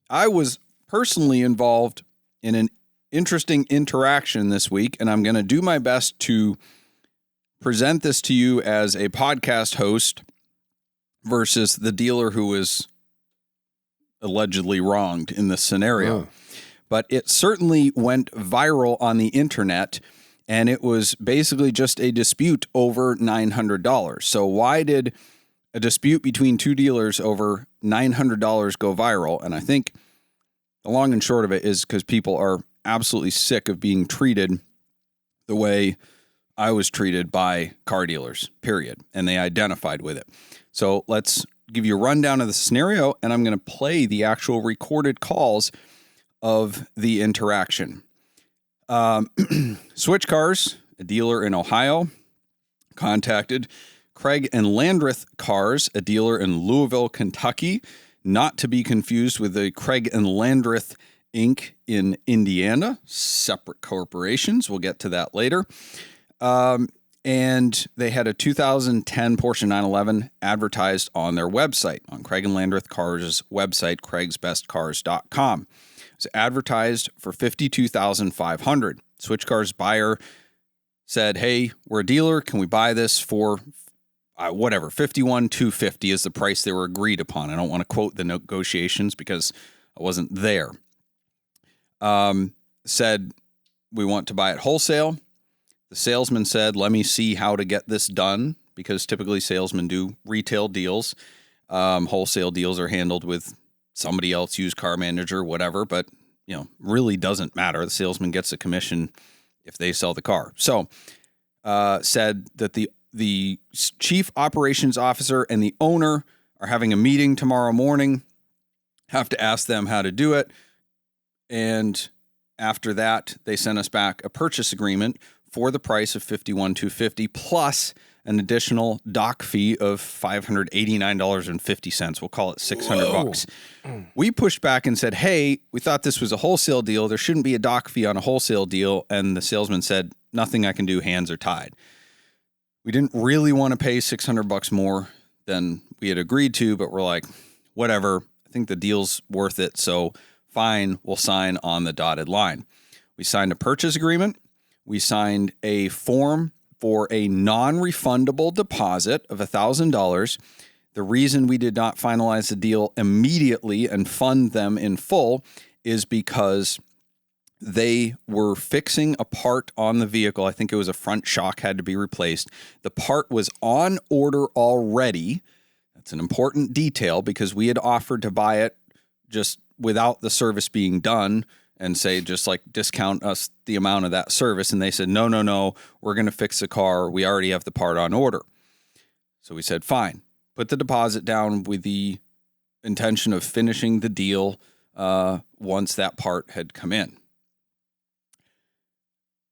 I was personally involved in an interesting interaction this week, and I'm going to do my best to present this to you as a podcast host versus the dealer who was allegedly wronged in this scenario. Oh. But it certainly went viral on the internet, and it was basically just a dispute over $900. So why did a dispute between two dealers over $900 go viral? And I think the long and short of it is because people are absolutely sick of being treated the way I was treated by car dealers, period. And they identified with it. So let's give you a rundown of the scenario, and I'm going to play the actual recorded calls of the interaction. Switch Cars, a dealer in Ohio, contacted Craig and Landreth Cars, a dealer in Louisville, Kentucky, not to be confused with the Craig and Landreth Inc. in Indiana, separate corporations. We'll get to that later. And they had a 2010 Porsche 911 advertised on their website, on Craig and Landreth Cars' website, craigsbestcars.com. It was advertised for $52,500. Switch Cars buyer said, hey, we're a dealer. Can we buy this for whatever, $51,250 is the price they were agreed upon. I don't want to quote the negotiations because I wasn't there. Said, we want to buy it wholesale. The salesman said, let me see how to get this done, because typically salesmen do retail deals. Wholesale deals are handled with somebody else, used car manager, whatever, but really doesn't matter. The salesman gets a commission if they sell the car. So said that the chief operations officer and the owner are having a meeting tomorrow morning, have to ask them how to do it. And after that, they sent us back a purchase agreement for the price of $51,250 plus an additional dock fee of $589.50. We'll call it $600. We pushed back and said, hey, we thought this was a wholesale deal. There shouldn't be a dock fee on a wholesale deal. And the salesman said, nothing I can do, hands are tied. We didn't really want to pay $600 more than we had agreed to, but we're like, whatever, I think the deal's worth it. So fine, we'll sign on the dotted line. We signed a purchase agreement. We signed a form for a non-refundable deposit of $1,000. The reason we did not finalize the deal immediately and fund them in full is because they were fixing a part on the vehicle. I think it was a front shock had to be replaced. The part was on order already. That's an important detail because we had offered to buy it just without the service being done and say, just like discount us the amount of that service. And they said, no, we're going to fix the car. We already have the part on order. So we said, fine, put the deposit down with the intention of finishing the deal once that part had come in.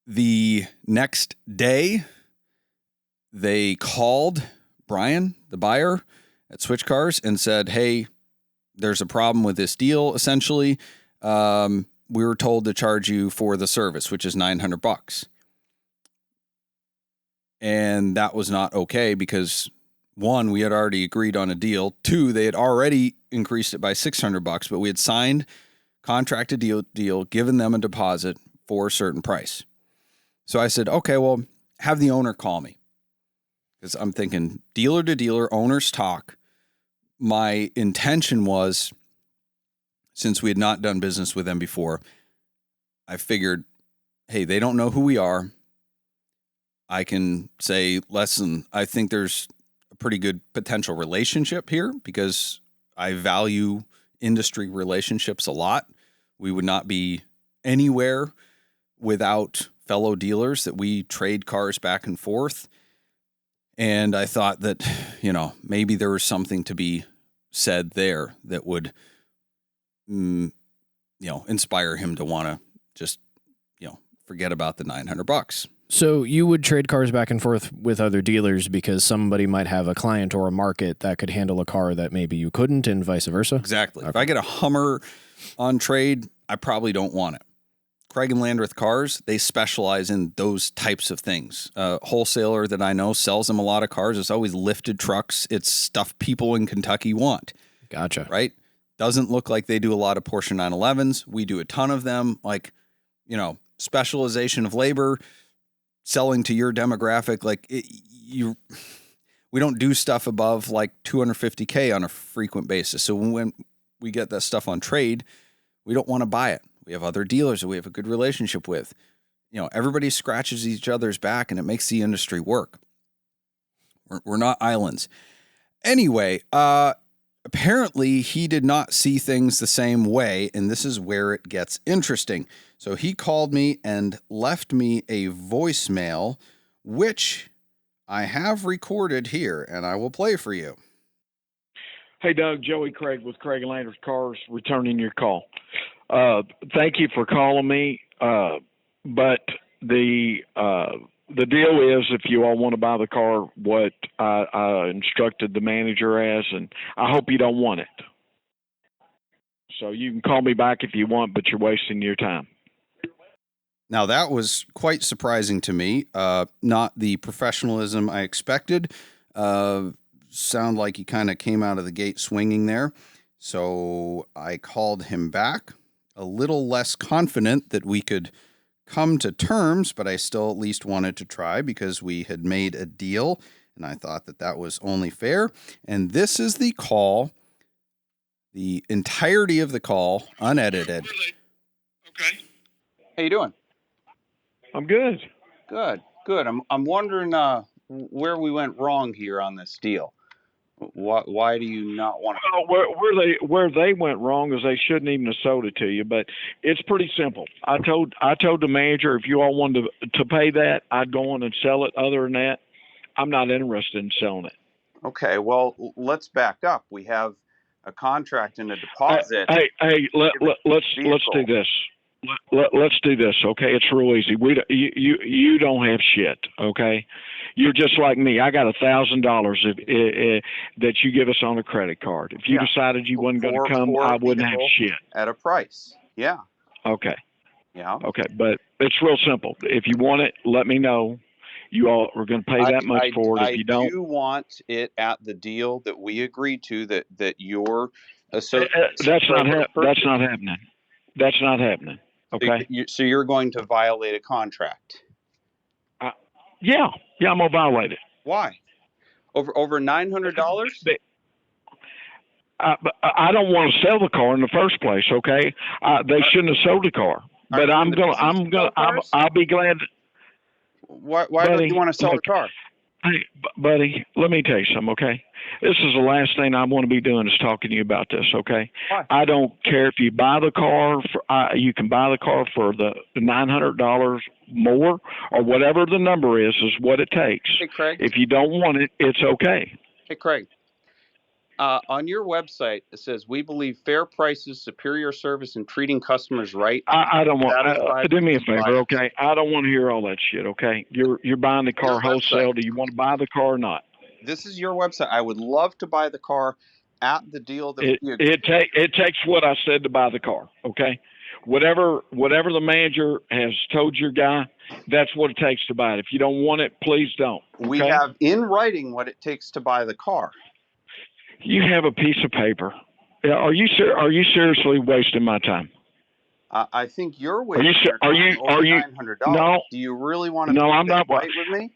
The next day, they called Brian, the buyer at Switch Cars, and said, hey, there's a problem with this deal, essentially. We were told to charge you for the service, which is $900. And that was not okay because, one, we had already agreed on a deal. Two, they had already increased it by $600, but we had signed, contracted deal, given them a deposit for a certain price. So I said, okay, well, have the owner call me. Because I'm thinking dealer to dealer, owners talk. My intention was, since we had not done business with them before, I figured, hey, they don't know who we are. I can say, listen, I think there's a pretty good potential relationship here because I value industry relationships a lot. We would not be anywhere without fellow dealers that we trade cars back and forth. And I thought that, maybe there was something to be said there that would inspire him to want to just, forget about the $900. So you would trade cars back and forth with other dealers because somebody might have a client or a market that could handle a car that maybe you couldn't, and vice versa? Exactly. Okay. If I get a Hummer on trade, I probably don't want it. Craig and Landreth Cars, they specialize in those types of things. A wholesaler that I know sells them a lot of cars. It's always lifted trucks. It's stuff people in Kentucky want. Gotcha. Right? Doesn't look like they do a lot of Porsche 911s. We do a ton of them. Like, specialization of labor, selling to your demographic. Like we don't do stuff above like $250K on a frequent basis. So when we get that stuff on trade, we don't want to buy it. We have other dealers that we have a good relationship with. Everybody scratches each other's back, and it makes the industry work. We're not islands. Anyway, apparently he did not see things the same way, and this is where it gets interesting. So he called me and left me a voicemail, which I have recorded here, and I will play for you. Hey, Doug, Joey Craig with Craig Landreth Cars, returning your call. Thank you for calling me, but the deal is, if you all want to buy the car, what I instructed the manager as, and I hope you don't want it. So you can call me back if you want, but you're wasting your time. Now, that was quite surprising to me. Not the professionalism I expected. Sound like he kind of came out of the gate swinging there. So I called him back, a little less confident that we could come to terms, but I still at least wanted to try because we had made a deal, and I thought that was only fair. And this is the call, the entirety of the call, unedited. Okay. How you doing? I'm good. Good. I'm wondering where we went wrong here on this deal. Why do you not want to? Well, where they went wrong is they shouldn't even have sold it to you. But it's pretty simple. I told the manager, if you all wanted to pay that, I'd go on and sell it. Other than that, I'm not interested in selling it. Okay, well, let's back up. We have a contract and a deposit. Hey, let's do this. Let's do this, okay? It's real easy. You don't have shit, okay? You're just like me. I got $1,000 that you give us on a credit card. If you decided you wasn't going to come, I wouldn't have shit. At a price, yeah. Okay. Yeah. Okay, but it's real simple. If you want it, let me know. You all are going to pay that much for it. If you don't, I do want it at the deal that we agreed to. That your associate. That's not happening. That's not happening. Okay. So you're going to violate a contract? Yeah, I'm gonna violate it. Why? Over $900? I don't want to sell the car in the first place. Okay, they shouldn't have sold the car. But I'll be glad. Why don't you want to sell the car? Hey, buddy, let me tell you something, okay? This is the last thing I want to be doing is talking to you about this, okay? Why? I don't care if you buy the car. You can buy the car for the $900 more or whatever the number is what it takes. Hey, Craig. If you don't want it, it's okay. Hey, Craig. On your website, it says, we believe fair prices, superior service, and treating customers right. I don't want do me a favor, okay? I don't want to hear all that shit, okay? You're buying the car wholesale. Do you want to buy the car or not? This is your website. I would love to buy the car at the deal that it takes what I said to buy the car, okay? Whatever the manager has told your guy, that's what it takes to buy it. If you don't want it, please don't. Okay? We have in writing what it takes to buy the car. You have a piece of paper. Are you seriously wasting my time? I think you're wasting Are you $900. No. Do you really want to No, I'm not right with me?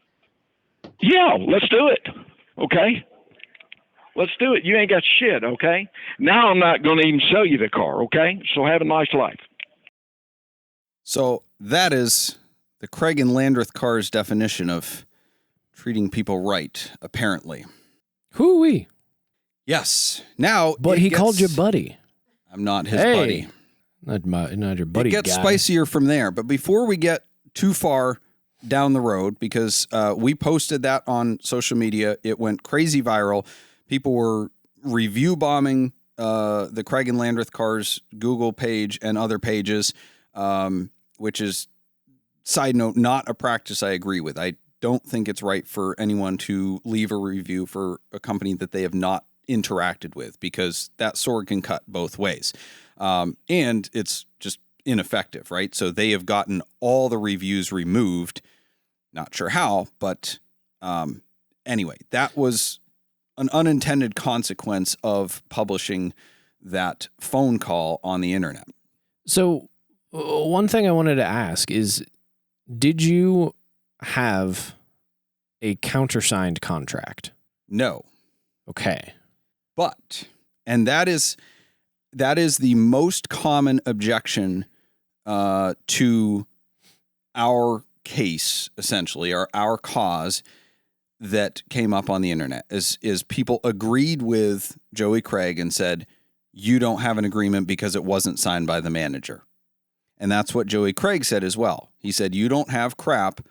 Yeah, let's do it. Okay? Let's do it. You ain't got shit, okay? Now I'm not going to even sell you the car, okay? So have a nice life. So that is the Craig and Landreth Cars definition of treating people right, apparently. Hoo-wee. Yes. Now, but he called you buddy. I'm not his buddy. Not your buddy. It gets guy. spicier from there. But before we get too far down the road, because we posted that on social media, it went crazy viral. People were review bombing the Craig and Landreth Cars Google page and other pages, which is, side note, not a practice I agree with. I don't think it's right for anyone to leave a review for a company that they have not interacted with, because that sword can cut both ways. And it's just ineffective, right? So they have gotten all the reviews removed. Not sure how, but anyway, that was an unintended consequence of publishing that phone call on the internet. So one thing I wanted to ask is, did you have a countersigned contract? No. Okay. But, and that is the most common objection to our case, essentially, or our cause that came up on the internet is people agreed with Joey Craig and said, you don't have an agreement because it wasn't signed by the manager. And that's what Joey Craig said as well. He said, you don't have crap.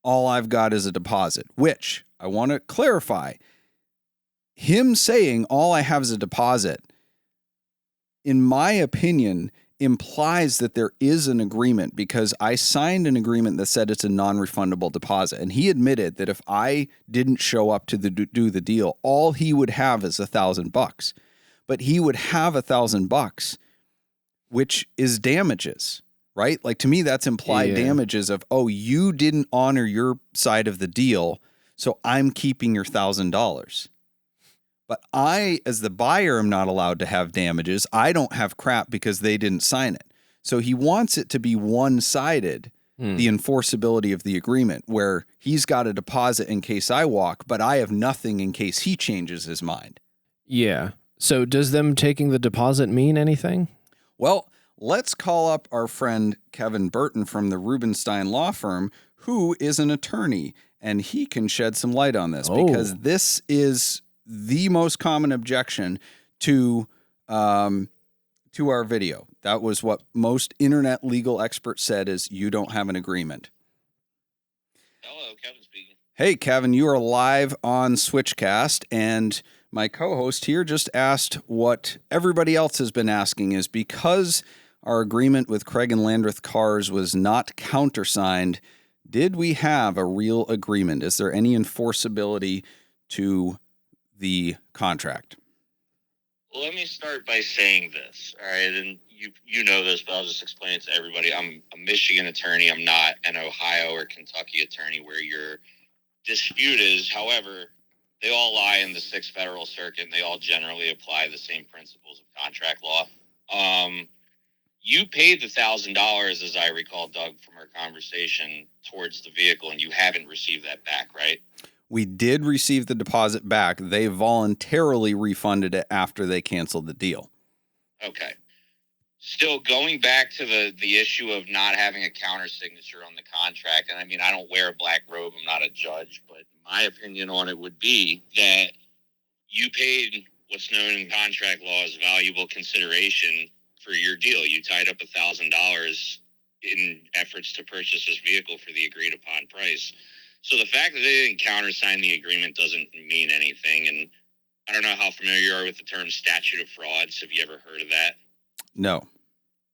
All I've got is a deposit, which I want to clarify. Him saying all I have is a deposit, in my opinion, implies that there is an agreement, because I signed an agreement that said it's a non-refundable deposit. And he admitted that if I didn't show up to do the deal, all he would have is $1,000. But he would have $1,000, which is damages, right? Like, to me, that's implied damages of, oh, you didn't honor your side of the deal, so I'm keeping your $1,000. But I, as the buyer, am not allowed to have damages. I don't have crap because they didn't sign it. So he wants it to be one-sided, the enforceability of the agreement, where he's got a deposit in case I walk, but I have nothing in case he changes his mind. Yeah. So does them taking the deposit mean anything? Well, let's call up our friend Kevin Burton from the Rubenstein Law Firm, who is an attorney, and he can shed some light on this, because this is the most common objection to our video. That was what most internet legal experts said, is you don't have an agreement. Hello, Kevin speaking. Hey, Kevin, you are live on Switchcast, and my co-host here just asked what everybody else has been asking, is because our agreement with Craig and Landreth Cars was not countersigned, did we have a real agreement? Is there any enforceability to the contract? Well, let me start by saying this, all right? And you know this, but I'll just explain it to everybody. I'm a Michigan attorney. I'm not an Ohio or Kentucky attorney where your dispute is. However, they all lie in the Sixth Federal Circuit, and they all generally apply the same principles of contract law. You paid the $1,000, as I recall, Doug, from our conversation, towards the vehicle, and you haven't received that back, right? We did receive the deposit back. They voluntarily refunded it after they canceled the deal. Okay. Still, going back to the issue of not having a counter signature on the contract, and I mean, I don't wear a black robe, I'm not a judge, but my opinion on it would be that you paid what's known in contract law as valuable consideration for your deal. You tied up $1,000 in efforts to purchase this vehicle for the agreed upon price. So the fact that they didn't countersign the agreement doesn't mean anything. And I don't know how familiar you are with the term statute of frauds. Have you ever heard of that? No.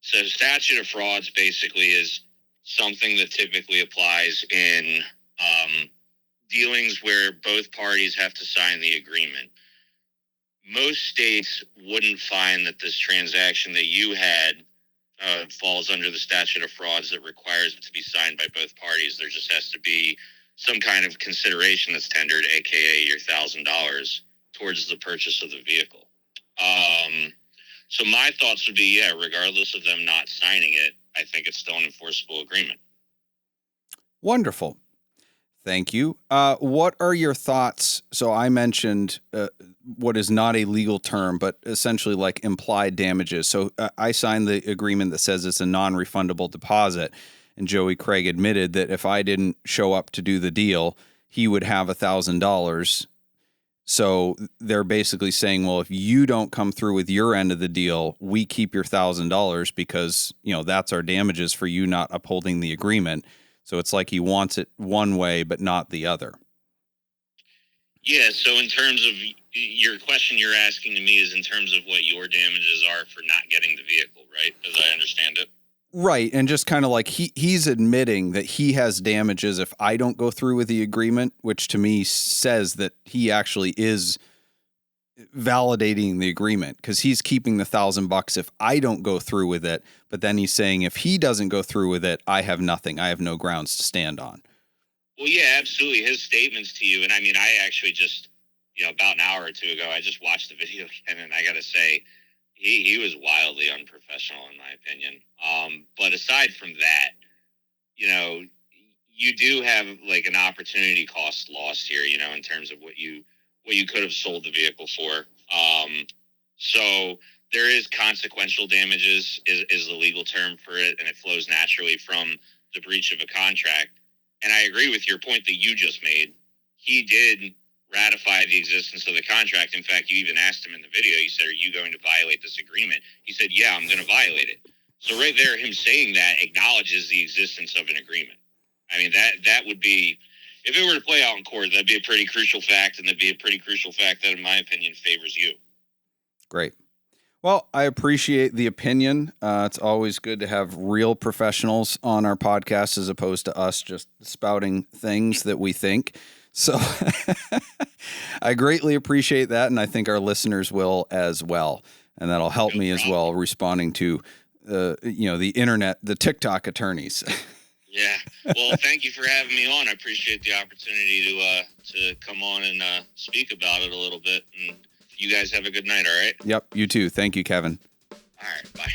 So statute of frauds basically is something that typically applies in dealings where both parties have to sign the agreement. Most states wouldn't find that this transaction that you had falls under the statute of frauds that requires it to be signed by both parties. There just has to be some kind of consideration that's tendered, aka your $1,000, towards the purchase of the vehicle. So my thoughts would be, regardless of them not signing it, I think it's still an enforceable agreement. Wonderful. Thank you. What are your thoughts? So I mentioned what is not a legal term, but essentially like implied damages. So I signed the agreement that says it's a non-refundable deposit. And Joey Craig admitted that if I didn't show up to do the deal, he would have $1,000. So they're basically saying, well, if you don't come through with your end of the deal, we keep your $1,000 because, that's our damages for you not upholding the agreement. So it's like he wants it one way, but not the other. Yeah. So in terms of your question you're asking to me is in terms of what your damages are for not getting the vehicle, right? As I understand it. Right. And just kind of like he's admitting that he has damages if I don't go through with the agreement, which to me says that he actually is validating the agreement because he's keeping the $1,000 if I don't go through with it. But then he's saying if he doesn't go through with it, I have nothing. I have no grounds to stand on. Well, yeah, absolutely. His statements to you. And I mean, I actually just, about an hour or two ago, I just watched the video again, and I got to say, he was wildly unprofessional in my opinion. But aside from that, you know, you do have like an opportunity cost lost here, you know, in terms of what you could have sold the vehicle for. So there is consequential damages is the legal term for it, and it flows naturally from the breach of a contract. And I agree with your point that you just made. He did ratify the existence of the contract. In fact, you even asked him in the video, you said, are you going to violate this agreement? He said, yeah, I'm going to violate it. So right there, him saying that acknowledges the existence of an agreement. I mean, that would be, if it were to play out in court, that'd be a pretty crucial fact, and that'd be a pretty crucial fact that, in my opinion, favors you. Great. Well, I appreciate the opinion. It's always good to have real professionals on our podcast as opposed to us just spouting things that we think. So I greatly appreciate that, and I think our listeners will as well. And that'll help me as well responding to the internet, the TikTok attorneys. Yeah. Well, thank you for having me on. I appreciate the opportunity to come on and speak about it a little bit. And you guys have a good night, all right? Yep, you too. Thank you, Kevin. All right, bye.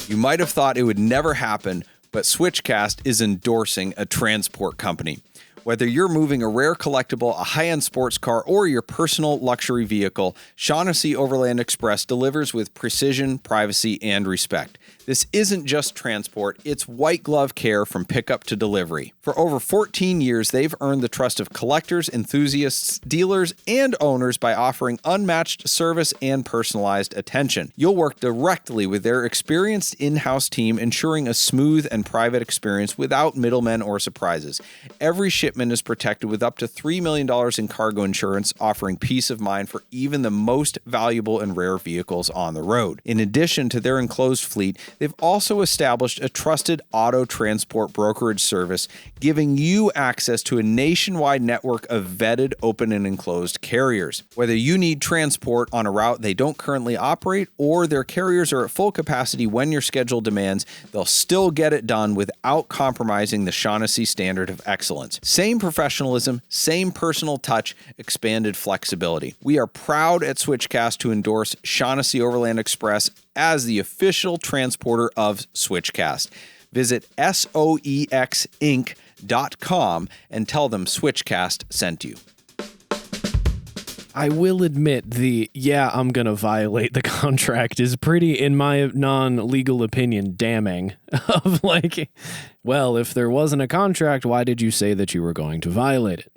You might have thought it would never happen, but Switchcast is endorsing a transport company. Whether you're moving a rare collectible, a high-end sports car, or your personal luxury vehicle, Shaughnessy Overland Express delivers with precision, privacy, and respect. This isn't just transport, it's white glove care from pickup to delivery. For over 14 years, they've earned the trust of collectors, enthusiasts, dealers, and owners by offering unmatched service and personalized attention. You'll work directly with their experienced in-house team, ensuring a smooth and private experience without middlemen or surprises. Every shipment is protected with up to $3 million in cargo insurance, offering peace of mind for even the most valuable and rare vehicles on the road. In addition to their enclosed fleet, they've also established a trusted auto transport brokerage service, giving you access to a nationwide network of vetted, open, and enclosed carriers. Whether you need transport on a route they don't currently operate, or their carriers are at full capacity when your schedule demands, they'll still get it done without compromising the Shaughnessy standard of excellence. Same professionalism, same personal touch, expanded flexibility. We are proud at Switchcast to endorse Shaughnessy Overland Express as the official transporter of Switchcast. Visit soexinc.com and tell them Switchcast sent you. I will admit I'm going to violate the contract is pretty, in my non-legal opinion, damning. Of like, well, if there wasn't a contract, why did you say that you were going to violate it?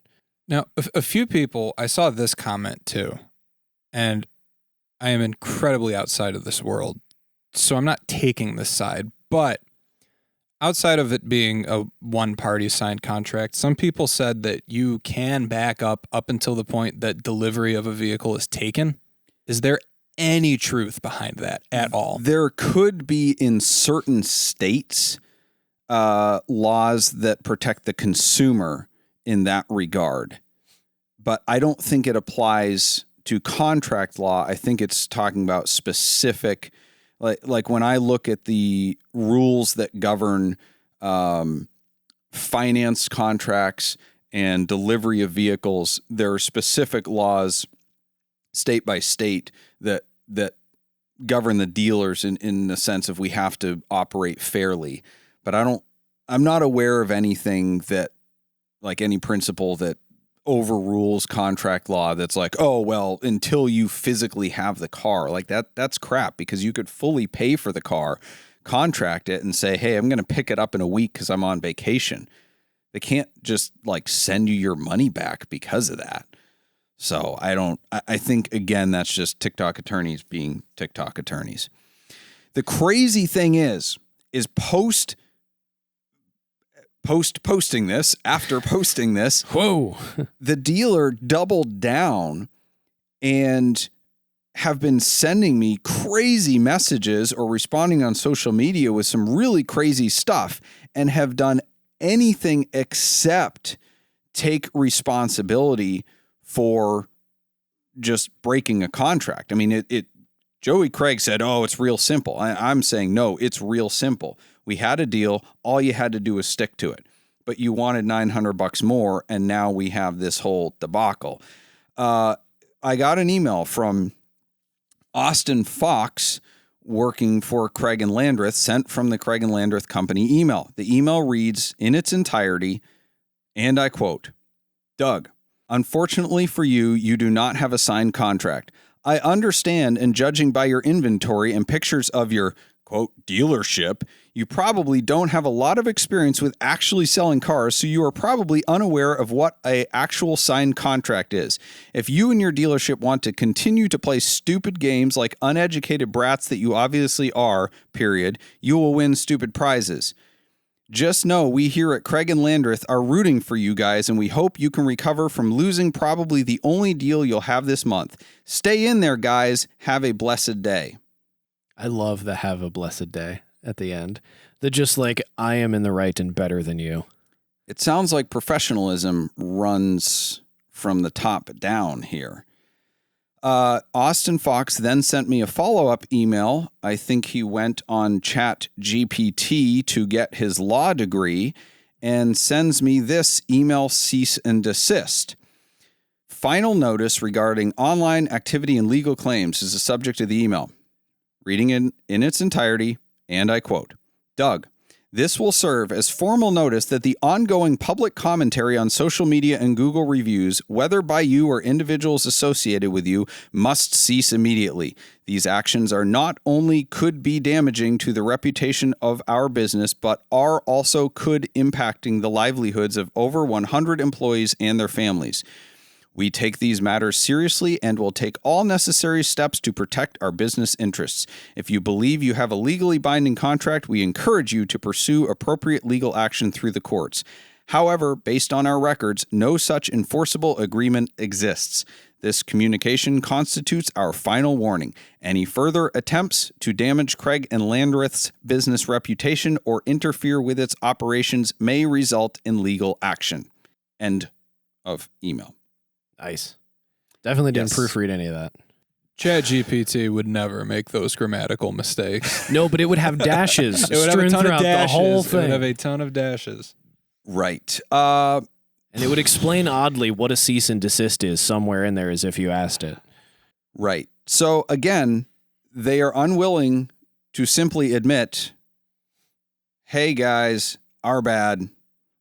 Now, a few people, I saw this comment too, and I am incredibly outside of this world, so I'm not taking this side, but outside of it being a one-party signed contract, some people said that you can back up until the point that delivery of a vehicle is taken. Is there any truth behind that at all? There could be in certain states laws that protect the consumer in that regard, but I don't think it applies to contract law. I think it's talking about specific. Like when I look at the rules that govern finance contracts and delivery of vehicles, there are specific laws state by state that govern the dealers in the sense of we have to operate fairly. But I'm not aware of anything that, like any principle that overrules contract law that's like, oh, well, until you physically have the car. Like that's crap, because you could fully pay for the car, contract it, and say, hey, I'm going to pick it up in a week because I'm on vacation. They can't just like send you your money back because of that. So I think, again, that's just TikTok attorneys being TikTok attorneys. The crazy thing is posting this, after posting this, whoa, the dealer doubled down and have been sending me crazy messages or responding on social media with some really crazy stuff, and have done anything except take responsibility for just breaking a contract. I mean, Joey Craig said, oh, it's real simple. I'm saying, no, it's real simple. We had a deal. All you had to do was stick to it. But you wanted $900 more, and now we have this whole debacle. I got an email from Austin Fox, working for Craig and Landreth, sent from the Craig and Landreth company email. The email reads in its entirety, and I quote, "Doug, unfortunately for you, you do not have a signed contract. I understand, and judging by your inventory and pictures of your, quote, dealership, you probably don't have a lot of experience with actually selling cars, so you are probably unaware of what an actual signed contract is. If you and your dealership want to continue to play stupid games like uneducated brats that you obviously are, period, you will win stupid prizes. Just know we here at Craig and Landreth are rooting for you guys, and we hope you can recover from losing probably the only deal you'll have this month. Stay in there, guys. Have a blessed day." I love the "have a blessed day" at the end. They're just like, I am in the right and better than you. It sounds like professionalism runs from the top down here. Austin Fox then sent me a follow-up email. I think he went on ChatGPT to get his law degree and sends me this email cease and desist. Final notice regarding online activity and legal claims is the subject of the email. Reading it in its entirety, and I quote, "Doug, this will serve as formal notice that the ongoing public commentary on social media and Google reviews, whether by you or individuals associated with you, must cease immediately. These actions are not only could be damaging to the reputation of our business, but are also could impacting the livelihoods of over 100 employees and their families. We take these matters seriously and will take all necessary steps to protect our business interests. If you believe you have a legally binding contract, we encourage you to pursue appropriate legal action through the courts. However, based on our records, no such enforceable agreement exists. This communication constitutes our final warning. Any further attempts to damage Craig and Landreth's business reputation or interfere with its operations may result in legal action." End of email. Nice. Definitely didn't Yes. proofread any of that. ChatGPT would never make those grammatical mistakes. No, but it would have dashes It would have a strewn ton of throughout dashes. the whole It would thing. have a ton of dashes. Right. And it would explain oddly what a cease and desist is somewhere in there as if you asked it. Right. So again, they are unwilling to simply admit, "Hey guys, our bad.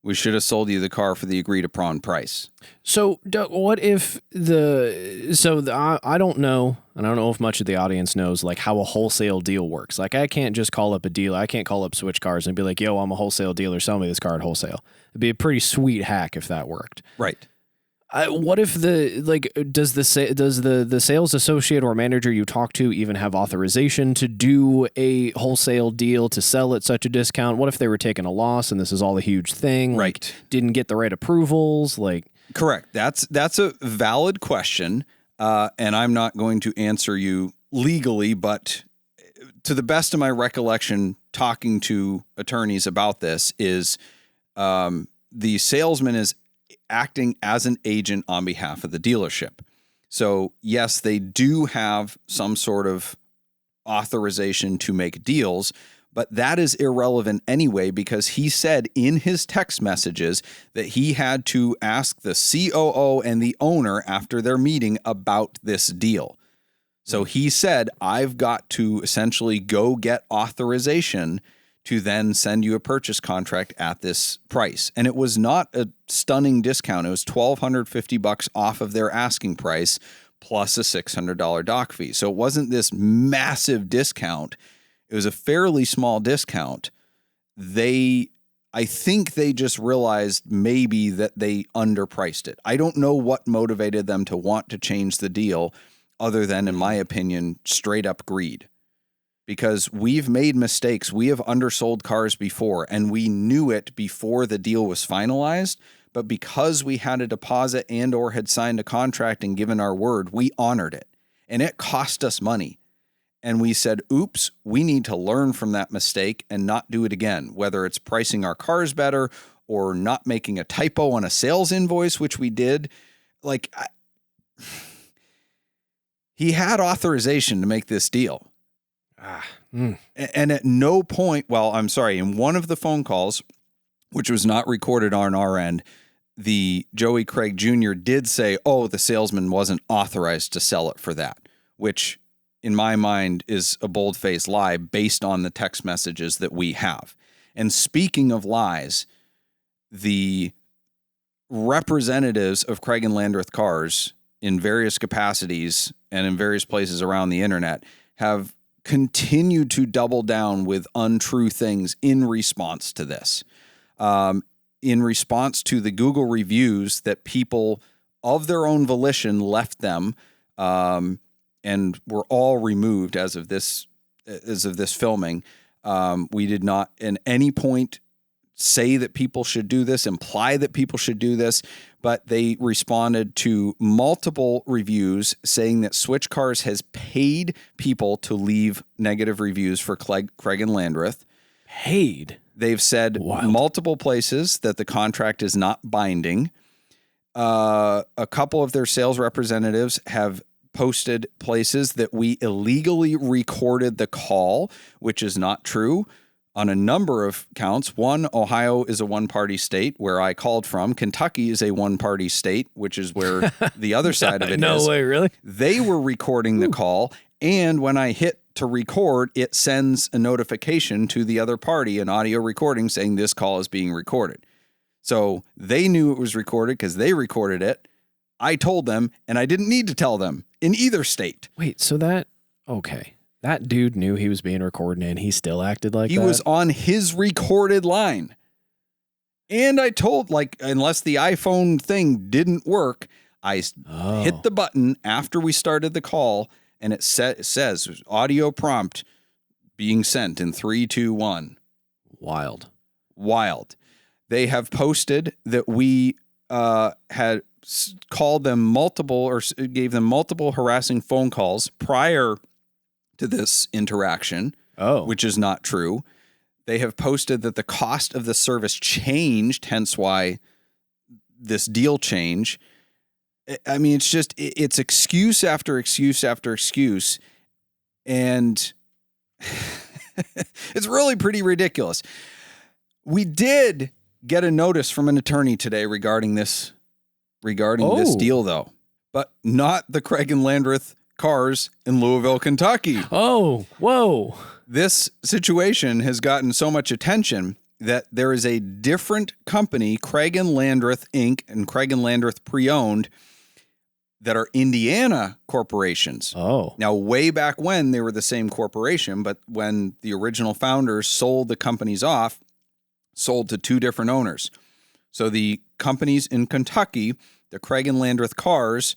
We should have sold you the car for the agreed upon price." So what if I don't know, and I don't know if much of the audience knows, like how a wholesale deal works. Like I can't just call up a dealer. I can't call up Switch Cars and be like, "Yo, I'm a wholesale dealer. Sell me this car at wholesale." It'd be a pretty sweet hack if that worked. Right. What if does the sales associate or manager you talk to even have authorization to do a wholesale deal to sell at such a discount? What if they were taking a loss and this is all a huge thing? Right. Like, didn't get the right approvals? Like, Correct. That's a valid question, and I'm not going to answer you legally, but to the best of my recollection, talking to attorneys about this is the salesman is acting as an agent on behalf of the dealership. So yes, they do have some sort of authorization to make deals, but that is irrelevant anyway, because he said in his text messages that he had to ask the COO and the owner after their meeting about this deal. So he said, I've got to essentially go get authorization to then send you a purchase contract at this price. And it was not a stunning discount. It was $1,250 off of their asking price plus a $600 doc fee. So it wasn't this massive discount. It was a fairly small discount. I think they just realized maybe that they underpriced it. I don't know what motivated them to want to change the deal other than, in my opinion, straight up greed. Because we've made mistakes. We have undersold cars before, and we knew it before the deal was finalized. But because we had a deposit and or had signed a contract and given our word, we honored it. And it cost us money. And we said, oops, we need to learn from that mistake and not do it again, whether it's pricing our cars better or not making a typo on a sales invoice, which we did. He had authorization to make this deal. And at no point, in one of the phone calls, which was not recorded on our end, the Joey Craig Jr. did say, the salesman wasn't authorized to sell it for that, which in my mind, is a bold-faced lie based on the text messages that we have. And speaking of lies, the representatives of Craig and Landreth Cars in various capacities and in various places around the internet have continued to double down with untrue things in response to this. In response to the Google reviews that people of their own volition left them, and were all removed as of this filming. We did not at any point say that people should do this, imply that people should do this, but they responded to multiple reviews saying that Switch Cars has paid people to leave negative reviews for Craig and Landreth. Paid? They've said multiple places that the contract is not binding. A couple of their sales representatives have posted places that we illegally recorded the call, which is not true on a number of counts. One, Ohio is a one-party state where I called from. Kentucky is a one-party state, which is where the other side of it is. No way, really? They were recording the call, and when I hit to record, it sends a notification to the other party, an audio recording saying this call is being recorded. So they knew it was recorded because they recorded it. I told them, and I didn't need to tell them in either state. Wait, so that dude knew he was being recorded and he still acted like he was on his recorded line. And I told, unless the iPhone thing didn't work, I hit the button after we started the call, and it says audio prompt being sent in 3, 2, 1. Wild. They have posted that we had called them multiple or gave them multiple harassing phone calls prior to this interaction, which is not true. They have posted that the cost of the service changed, hence why this deal change. I mean, it's excuse after excuse after excuse. And it's really pretty ridiculous. We did get a notice from an attorney today regarding this deal, though, but not the Craig and Landreth Cars in Louisville, Kentucky. Oh, whoa. This situation has gotten so much attention that there is a different company, Craig and Landreth Inc. and Craig and Landreth Pre-Owned, that are Indiana corporations. Oh. Now, way back when, they were the same corporation, but when the original founders sold the companies off, sold to two different owners. So the companies in Kentucky, the Craig and Landreth Cars,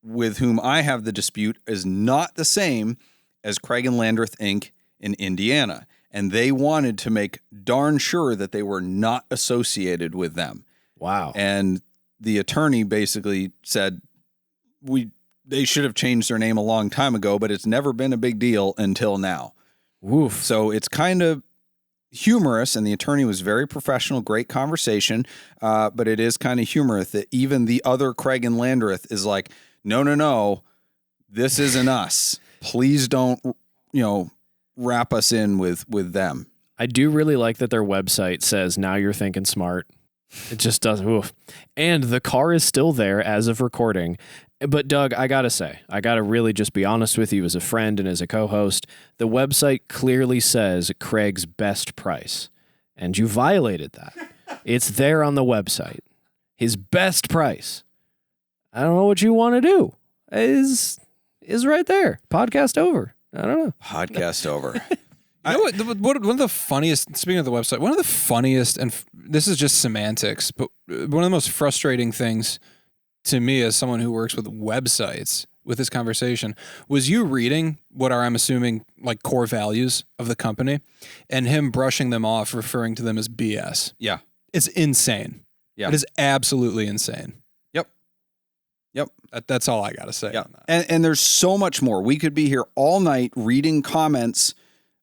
with whom I have the dispute, is not the same as Craig and Landreth Inc. in Indiana. And they wanted to make darn sure that they were not associated with them. Wow. And the attorney basically said, they should have changed their name a long time ago, but it's never been a big deal until now. Oof. So it's kind of humorous, and the attorney was very professional, great conversation, but it is kind of humorous that even the other Craig and Landreth is like, no, this isn't us. Please don't, wrap us in with them. I do really like that their website says, now you're thinking smart. It just doesn't. Oof. And the car is still there as of recording. But Doug, I got to really just be honest with you as a friend and as a co-host. The website clearly says Craig's best price, and you violated that. It's there on the website. His best price. I don't know what you want to do. Is right there. Podcast over. I don't know. Podcast over. You know what? One of the funniest, speaking of the website, one of the funniest, and this is just semantics, but one of the most frustrating things to me as someone who works with websites with this conversation was you reading what are, I'm assuming, like core values of the company and him brushing them off, referring to them as BS. Yeah. It's insane. Yeah. It is absolutely insane. Yep. That's all I got to say. Yeah. On that. And there's so much more. We could be here all night reading comments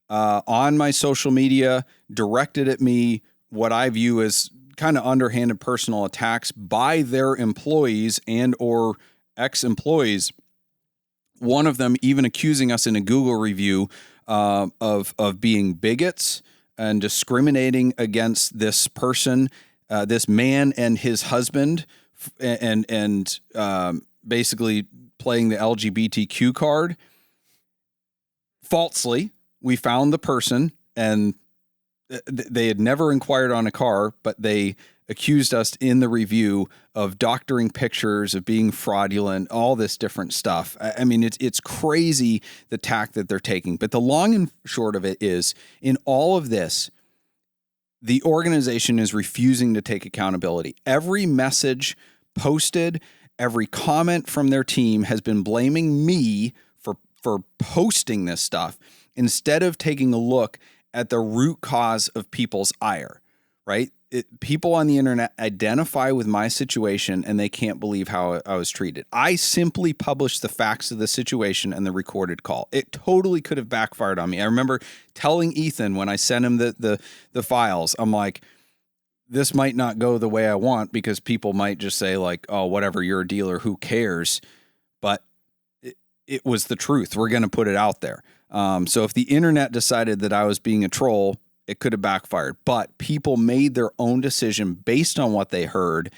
on my social media directed at me, what I view as kind of underhanded personal attacks by their employees and or ex-employees. One of them even accusing us in a Google review of being bigots and discriminating against this person, this man and his husband, and basically playing the LGBTQ card. falsely, we found the person, and they had never inquired on a car, but they accused us in the review of doctoring pictures, of being fraudulent, all this different stuff. I mean, it's crazy the tack that they're taking. But the long and short of it is, in all of this, the organization is refusing to take accountability. Every message posted, every comment from their team has been blaming me for posting this stuff instead of taking a look at the root cause of people's ire, right? People on the internet identify with my situation and they can't believe how I was treated. I simply published the facts of the situation and the recorded call. It totally could have backfired on me. I remember telling Ethan when I sent him the files, I'm like, this might not go the way I want because people might just say like, oh, whatever, you're a dealer, who cares? But it was the truth. We're going to put it out there. So if the internet decided that I was being a troll, it could have backfired. But people made their own decision based on what they heard.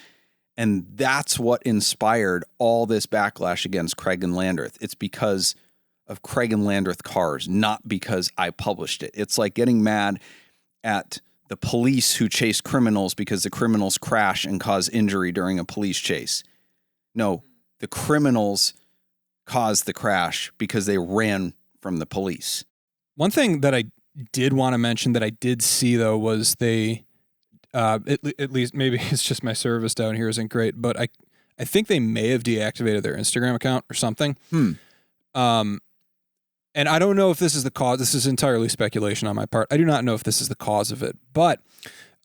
And that's what inspired all this backlash against Craig and Landreth. It's because of Craig and Landreth Cars, not because I published it. It's like getting mad at the police who chase criminals because the criminals crash and cause injury during a police chase. No, the criminals caused the crash because they ran from the police. One thing that I did want to mention that I did see, though, was they, at least maybe it's just my service down here isn't great, but I think they may have deactivated their Instagram account or something. And I don't know if this is the cause. This is entirely speculation on my part. I do not know if this is the cause of it. But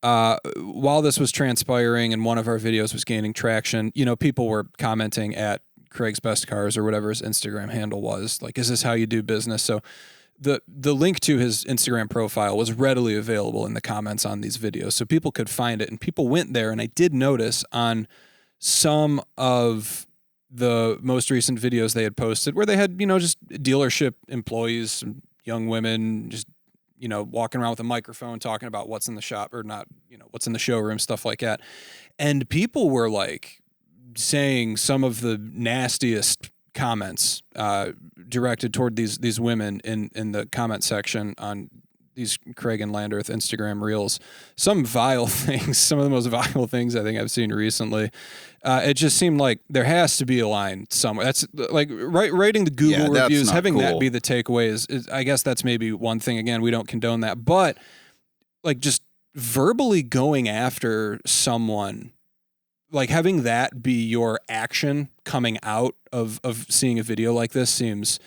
while this was transpiring and one of our videos was gaining traction, you know, people were commenting at Craig's Best Cars or whatever his Instagram handle was. Like, is this how you do business? So the link to his Instagram profile was readily available in the comments on these videos. So people could find it. And people went there. And I did notice on some of the most recent videos they had posted where they had, you know, just dealership employees, young women, just, you know, walking around with a microphone talking about what's in the shop or not, you know, what's in the showroom, stuff like that. And people were like saying some of the nastiest comments directed toward these women in the comment section on these Craig and Landreth Instagram reels. Some vile things, some of the most vile things I think I've seen recently. It just seemed like there has to be a line somewhere. That's like writing the Google reviews, having that be the takeaway is I guess that's maybe one thing. Again, we don't condone that, but like just verbally going after someone, like having that be your action coming out of seeing a video like this seems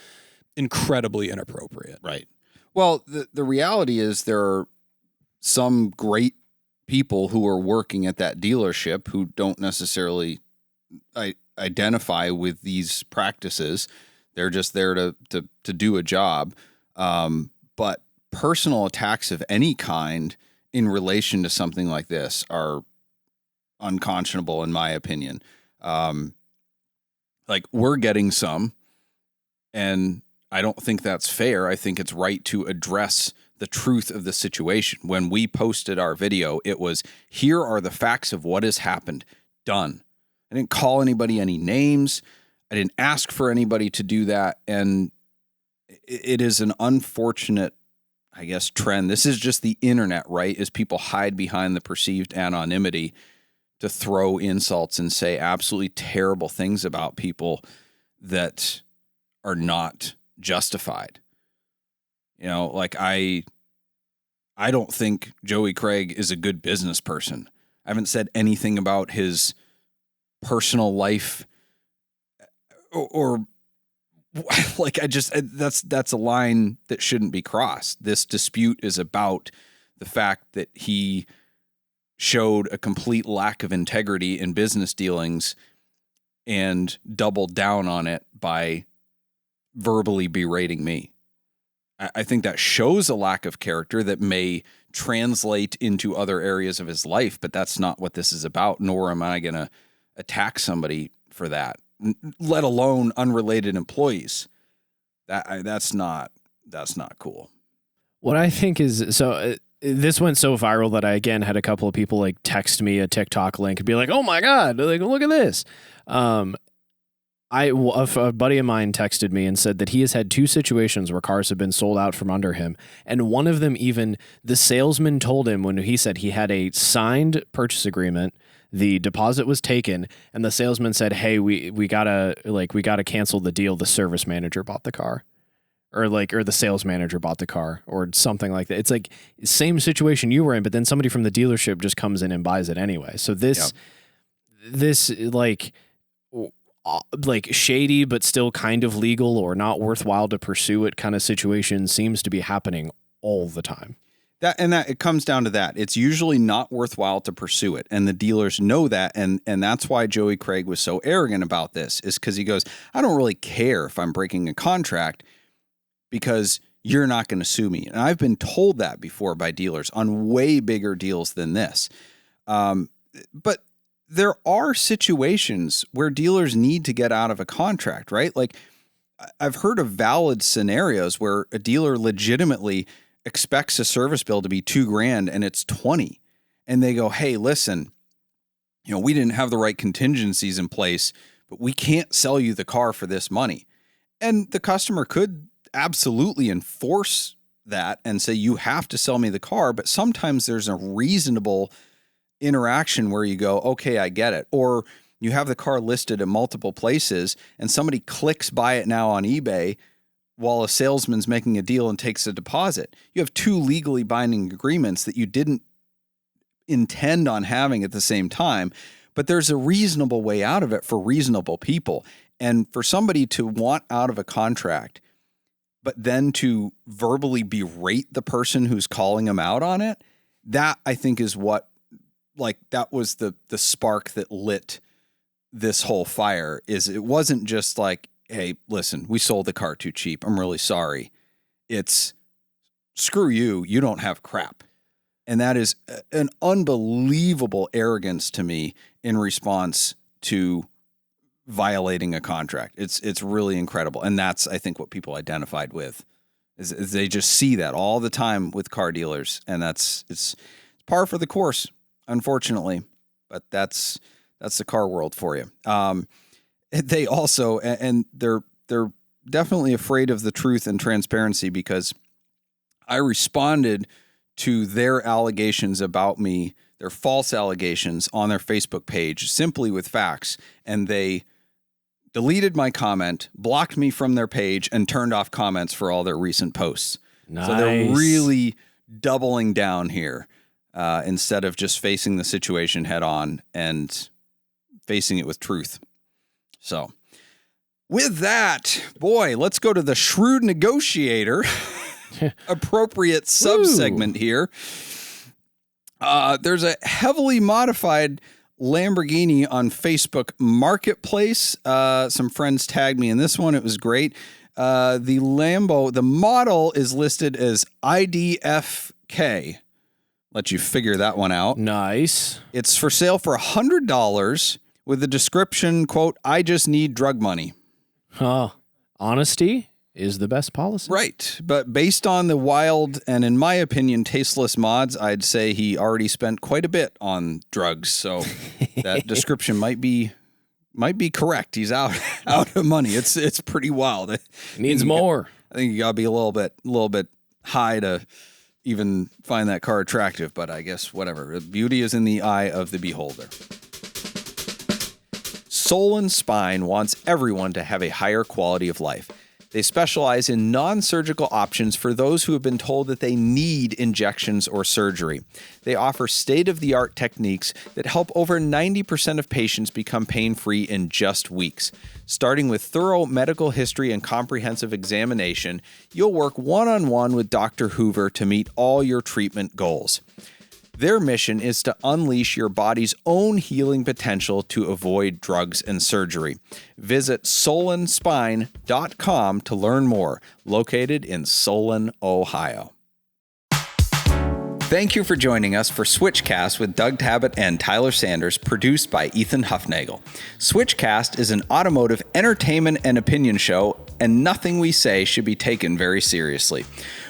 incredibly inappropriate. Right. Well, the reality is there are some great people who are working at that dealership who don't necessarily identify with these practices. They're just there to do a job. But personal attacks of any kind in relation to something like this are unconscionable, in my opinion. Like, we're getting some, and I don't think that's fair. I think it's right to address the truth of the situation. When we posted our video, it was, here are the facts of what has happened. Done. I didn't call anybody any names. I didn't ask for anybody to do that. And it is an unfortunate, I guess, trend. This is just the internet, right? As people hide behind the perceived anonymity to throw insults and say absolutely terrible things about people that are not justified. You know, like I don't think Joey Craig is a good business person. I haven't said anything about his personal life or like that's a line that shouldn't be crossed. This dispute is about the fact that he showed a complete lack of integrity in business dealings and doubled down on it by verbally berating me. I think that shows a lack of character that may translate into other areas of his life, but that's not what this is about, nor am I going to attack somebody for that, let alone unrelated employees. That's not cool. What I think is, this went so viral that I, again, had a couple of people like text me a TikTok link and be like, oh my God, like, look at this. A buddy of mine texted me and said that he has had 2 situations where cars have been sold out from under him. And one of them, even the salesman told him when he said he had a signed purchase agreement, the deposit was taken, and the salesman said, "Hey, we gotta cancel the deal. The service manager bought the car." Or the sales manager bought the car or something like that. It's like same situation you were in, but then somebody from the dealership just comes in and buys it anyway. So this shady, but still kind of legal or not worthwhile to pursue it kind of situation seems to be happening all the time. That it comes down to that. It's usually not worthwhile to pursue it. And the dealers know that. And that's why Joey Craig was so arrogant about this, is because he goes, I don't really care if I'm breaking a contract because you're not going to sue me. And I've been told that before by dealers on way bigger deals than this. But there are situations where dealers need to get out of a contract, right? Like I've heard of valid scenarios where a dealer legitimately expects a service bill to be $2,000 and it's 20. And they go, hey, listen, we didn't have the right contingencies in place, but we can't sell you the car for this money. And the customer could absolutely enforce that and say, you have to sell me the car. But sometimes there's a reasonable interaction where you go, okay, I get it. Or you have the car listed at multiple places and somebody clicks buy it now on eBay while a salesman's making a deal and takes a deposit. You have 2 legally binding agreements that you didn't intend on having at the same time, but there's a reasonable way out of it for reasonable people. And for somebody to want out of a contract, but then to verbally berate the person who's calling them out on it, that I think is what, that was the spark that lit this whole fire. Is it wasn't just like, hey, listen, we sold the car too cheap. I'm really sorry. It's screw you. You don't have crap. And that is an unbelievable arrogance to me in response to violating a contract. It's really incredible. And that's, I think, what people identified with is they just see that all the time with car dealers. And it's par for the course, unfortunately, but that's the car world for you. They also, and they're definitely afraid of the truth and transparency, because I responded to their allegations about me, their false allegations on their Facebook page, simply with facts. And they deleted my comment, blocked me from their page, and turned off comments for all their recent posts. Nice. So they're really doubling down here instead of just facing the situation head on and facing it with truth. So with that, boy, let's go to the Shrewd Negotiator. Appropriate subsegment here. There's a heavily modified Lamborghini on Facebook Marketplace. Some friends tagged me in this one. It was great. The Lambo, the model is listed as IDFK. Let you figure that one out. Nice. It's for sale for $100 with the description, quote, I just need drug money. Honesty is the best policy. Right. But based on the wild and, in my opinion, tasteless mods, I'd say he already spent quite a bit on drugs. So that description might be correct. He's out of money. It's pretty wild. Needs more. I think you gotta be a little bit high to even find that car attractive, but I guess whatever. Beauty is in the eye of the beholder. Soul & Spine wants everyone to have a higher quality of life. They specialize in non-surgical options for those who have been told that they need injections or surgery. They offer state-of-the-art techniques that help over 90% of patients become pain-free in just weeks. Starting with thorough medical history and comprehensive examination, you'll work one-on-one with Dr. Hoover to meet all your treatment goals. Their mission is to unleash your body's own healing potential to avoid drugs and surgery. Visit soulandspine.com to learn more. Located in Solon, Ohio. Thank you for joining us for Switchcast with Doug Tabbitt and Tyler Sanders, produced by Ethan Huffnagel. Switchcast is an automotive entertainment and opinion show and nothing we say should be taken very seriously.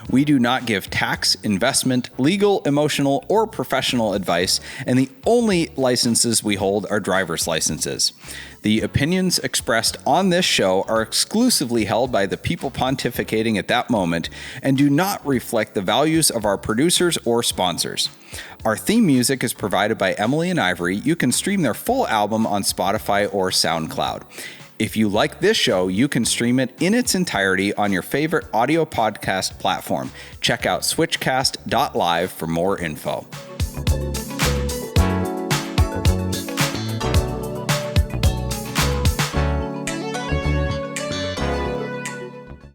We do not give tax, investment, legal, emotional, or professional advice, and the only licenses we hold are driver's licenses. The opinions expressed on this show are exclusively held by the people pontificating at that moment and do not reflect the values of our producers or sponsors. Our theme music is provided by Emily and Ivory. You can stream their full album on Spotify or SoundCloud. If you like this show, you can stream it in its entirety on your favorite audio podcast platform. Check out switchcast.live for more info.